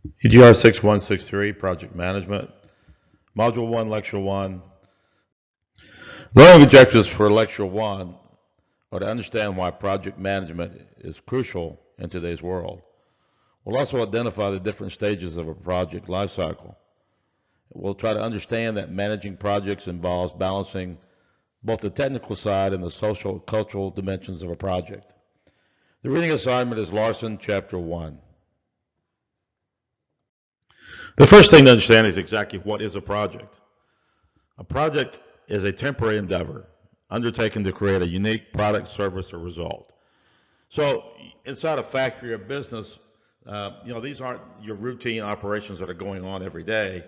EGR 6163, Project Management, Module 1, Lecture 1. Learning objectives for Lecture 1 are to understand why project management is crucial in today's world. We'll also identify the different stages of a project lifecycle. We'll try to understand that managing projects involves balancing both the technical side and the social, cultural dimensions of a project. The reading assignment is Larson, Chapter 1. The first thing to understand is exactly what is a project. A project is a temporary endeavor undertaken to create a unique product, service, or result. So inside a factory or business, these aren't your routine operations that are going on every day.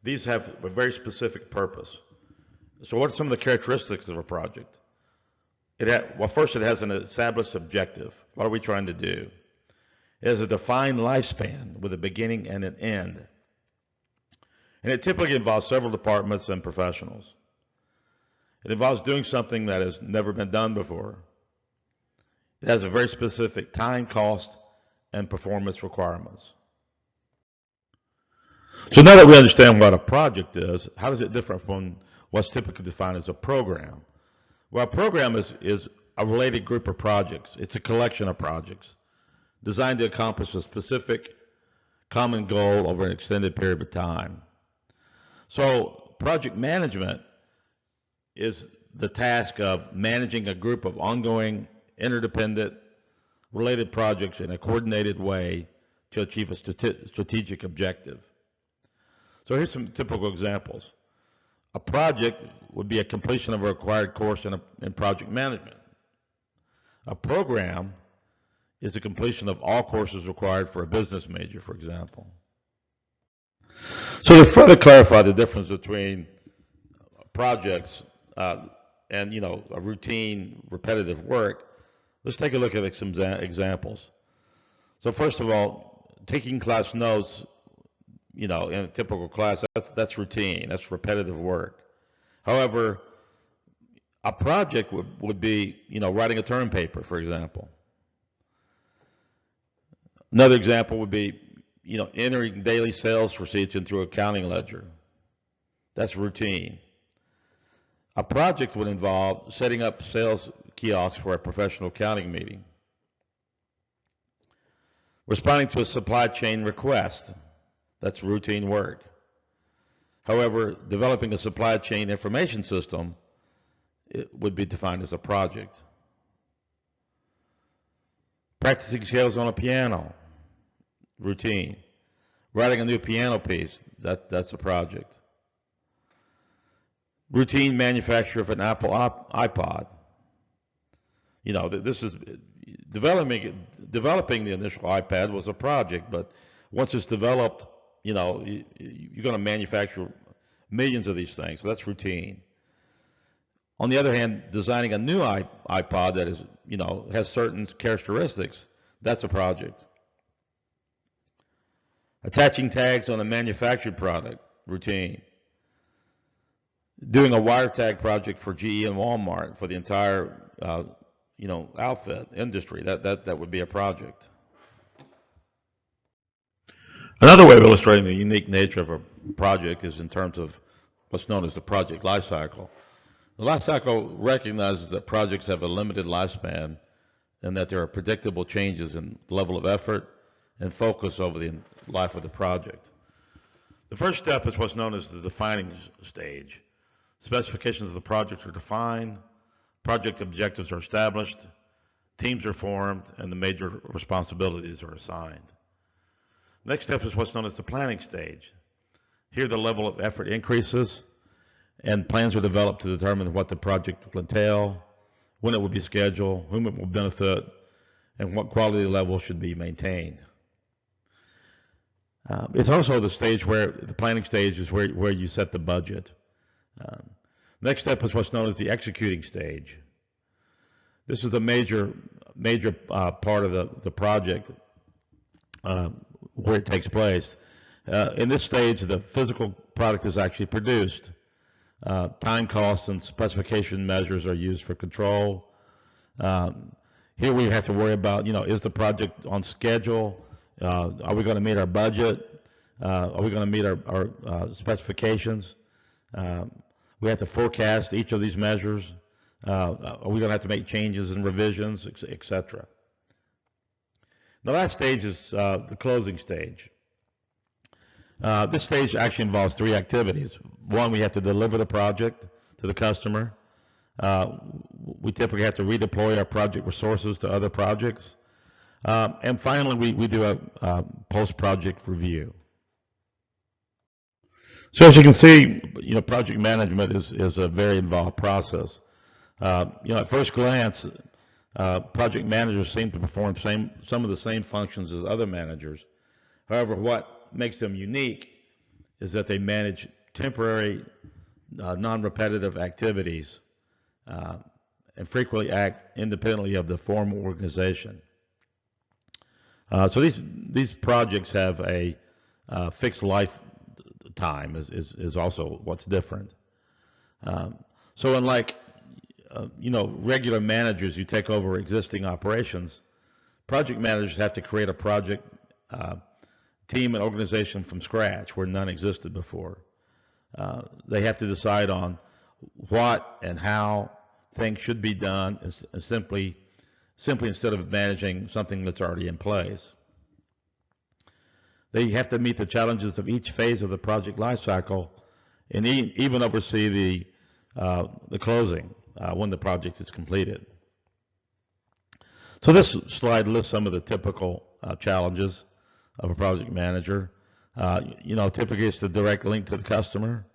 These have a very specific purpose. So what are some of the characteristics of a project? First, it has an established objective. What are we trying to do? It has a defined lifespan with a beginning and an end. And it typically involves several departments and professionals. It involves doing something that has never been done before. It has a very specific time, cost, and performance requirements. So now that we understand what a project is, how does it differ from what's typically defined as a program? Well, a program is a related group of projects. It's a collection of projects designed to accomplish a specific common goal over an extended period of time. So project management is the task of managing a group of ongoing, interdependent, related projects in a coordinated way to achieve a strategic objective. So here's some typical examples. A project would be a completion of a required course in project management. A program is the completion of all courses required for a business major, for example. So to further clarify the difference between projects and a routine, repetitive work, let's take a look at some examples. So first of all, taking class notes, in a typical class, that's routine, that's repetitive work. However, a project would be, writing a term paper, for example. Another example would be, entering daily sales receipts into an accounting ledger. That's routine. A project would involve setting up sales kiosks for a professional accounting meeting. Responding to a supply chain request. That's routine work. However, developing a supply chain information system, it would be defined as a project. Practicing scales on a piano, routine. Writing a new piano piece, that's a project. Routine manufacture of an Apple iPod. This is developing the initial iPad was a project, but once it's developed, you're going to manufacture millions of these things, so that's routine. On the other hand, designing a new iPod that is, has certain characteristics, that's a project. Attaching tags on a manufactured product, routine. Doing a wire tag project for GE and Walmart for the entire, outfit industry, that would be a project. Another way of illustrating the unique nature of a project is in terms of what's known as the project life cycle. The life cycle recognizes that projects have a limited lifespan and that there are predictable changes in level of effort and focus over the life of the project. The first step is what's known as the defining stage. Specifications of the project are defined, project objectives are established, teams are formed, and the major responsibilities are assigned. Next step is what's known as the planning stage. Here the level of effort increases and plans are developed to determine what the project will entail, when it will be scheduled, whom it will benefit, and what quality level should be maintained. It's also the stage where the planning stage is where you set the budget. Next step is what's known as the executing stage. This is the major part of the project where it takes place. In this stage, the physical product is actually produced. Time, cost, and specification measures are used for control. Here we have to worry about, is the project on schedule? Are we going to meet our budget? Are we going to meet our specifications? We have to forecast each of these measures. Are we going to have to make changes and revisions, et cetera? The last stage is the closing stage. This stage actually involves 3 activities. One, we have to deliver the project to the customer. We typically have to redeploy our project resources to other projects. And finally, we do a post-project review. So as you can see, project management is a very involved process. At first glance, project managers seem to perform some of the same functions as other managers. However, what makes them unique is that they manage temporary, non-repetitive activities and frequently act independently of the formal organization. So these projects have a fixed life time is also what's different. So unlike regular managers who take over existing operations, project managers have to create a project team and organization from scratch where none existed before. They have to decide on what and how things should be done, and simply instead of managing something that's already in place. They have to meet the challenges of each phase of the project lifecycle, and even oversee the closing when the project is completed. So this slide lists some of the typical challenges of a project manager. Typically it's the direct link to the customer.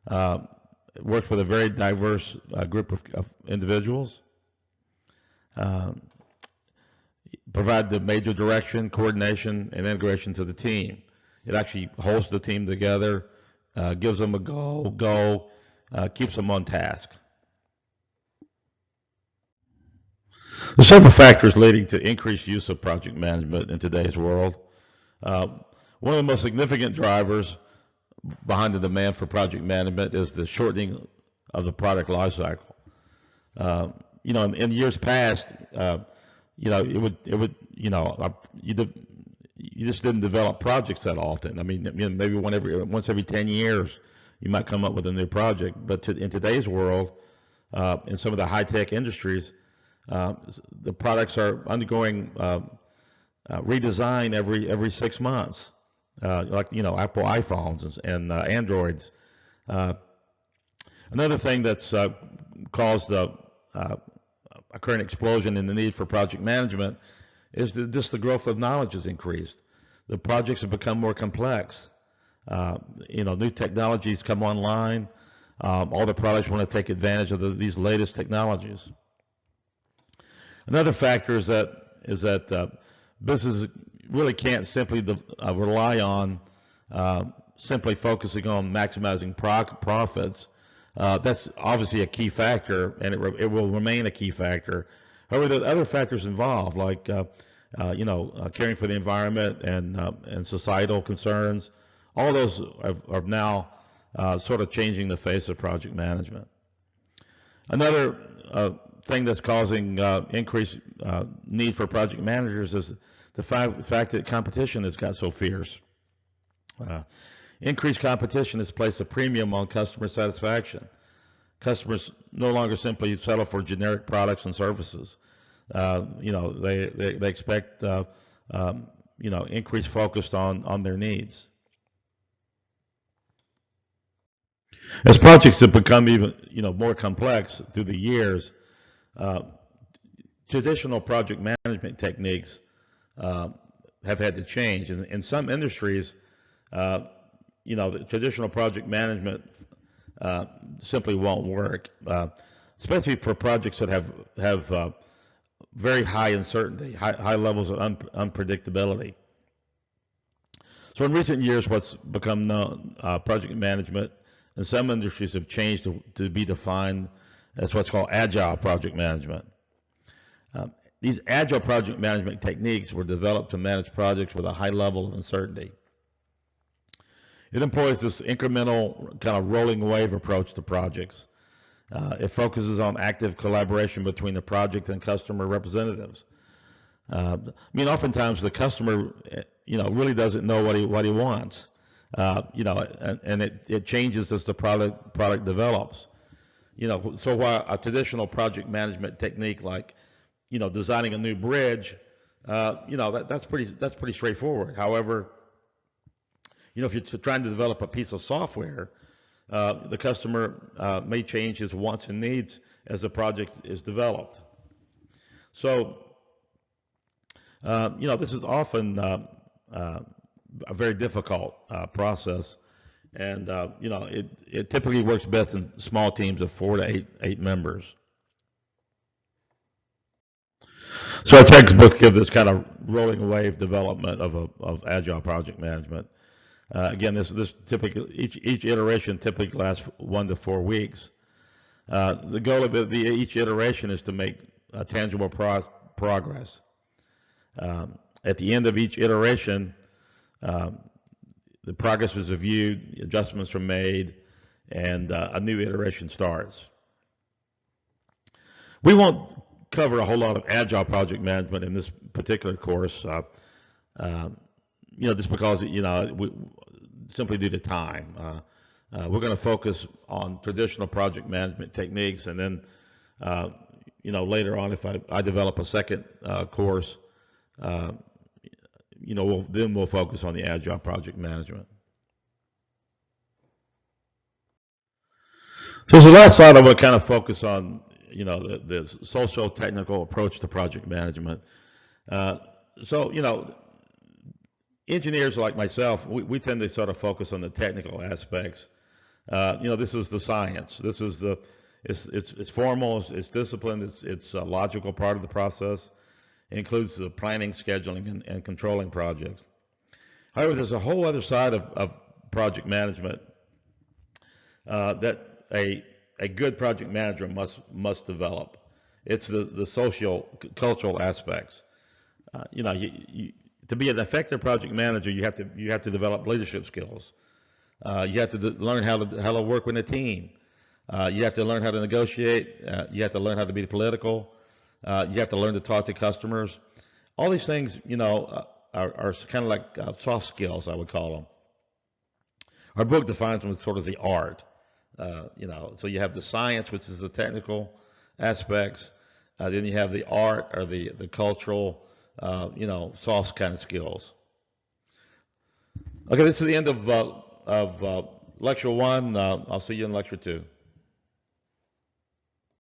It works with a very diverse group of individuals. Provide the major direction, coordination, and integration to the team. It actually holds the team together, gives them a goal, keeps them on task. There are several factors leading to increased use of project management in today's world. One of the most significant drivers behind the demand for project management is the shortening of the product lifecycle. In years past, you just didn't develop projects that often. I mean, maybe once every 10 years, you might come up with a new project. But in today's world, in some of the high-tech industries, the products are undergoing redesign every 6 months, like Apple iPhones and Androids. Another thing that's caused a current explosion in the need for project management is that just the growth of knowledge has increased. The projects have become more complex. New technologies come online. All the products want to take advantage of these latest technologies. Another factor is that businesses really can't simply rely on simply focusing on maximizing profits. That's obviously a key factor, and it will remain a key factor. However, there are other factors involved, like caring for the environment and societal concerns. All those are now sort of changing the face of project management. Another thing that's causing increased need for project managers is the fact that competition has got so fierce. Increased competition has placed a premium on customer satisfaction. Customers no longer simply settle for generic products and services. They expect increased focus on their needs. As projects have become even more complex through the years, traditional project management techniques have had to change. In some industries, the traditional project management simply won't work, especially for projects that have very high uncertainty, high levels of unpredictability. So in recent years, what's become known, project management in some industries have changed to be defined as what's called Agile project management. These Agile project management techniques were developed to manage projects with a high level of uncertainty. It employs this incremental kind of rolling wave approach to projects. It focuses on active collaboration between the project and customer representatives. I mean, oftentimes the customer, really doesn't know what he wants. And it changes as the product develops. So while a traditional project management technique like, designing a new bridge, that's pretty straightforward. However, if you're trying to develop a piece of software, the customer may change his wants and needs as the project is developed. So, this is often a very difficult process, and it typically works best in small teams of 4 to 8 members. So our textbook gives this kind of rolling wave development of agile project management. Again, this typically each iteration typically lasts 1 to 4 weeks. The goal of each iteration is to make tangible progress. At the end of each iteration, the progress is reviewed, adjustments are made, and a new iteration starts. We won't cover a whole lot of agile project management in this particular course, just because, simply due to time. We're going to focus on traditional project management techniques, and then, later on, if I develop a second course, we'll focus on the agile project management. So the last slide, I will kind of focus on, the social technical approach to project management. Engineers like myself, we tend to sort of focus on the technical aspects. This is the science. This is it's formal, it's disciplined, it's a logical part of the process. It includes the planning, scheduling, and controlling projects. However, there's a whole other side of project management that a good project manager must develop. It's the social, cultural aspects. To be an effective project manager, you have to develop leadership skills. You have to learn how to work with a team. You have to learn how to negotiate. You have to learn how to be political. You have to learn to talk to customers. All these things, are kind of like soft skills, I would call them. Our book defines them as sort of the art. So you have the science, which is the technical aspects. Then you have the art or the cultural, soft kind of skills. Okay, this is the end of lecture 1. I'll see you in lecture 2.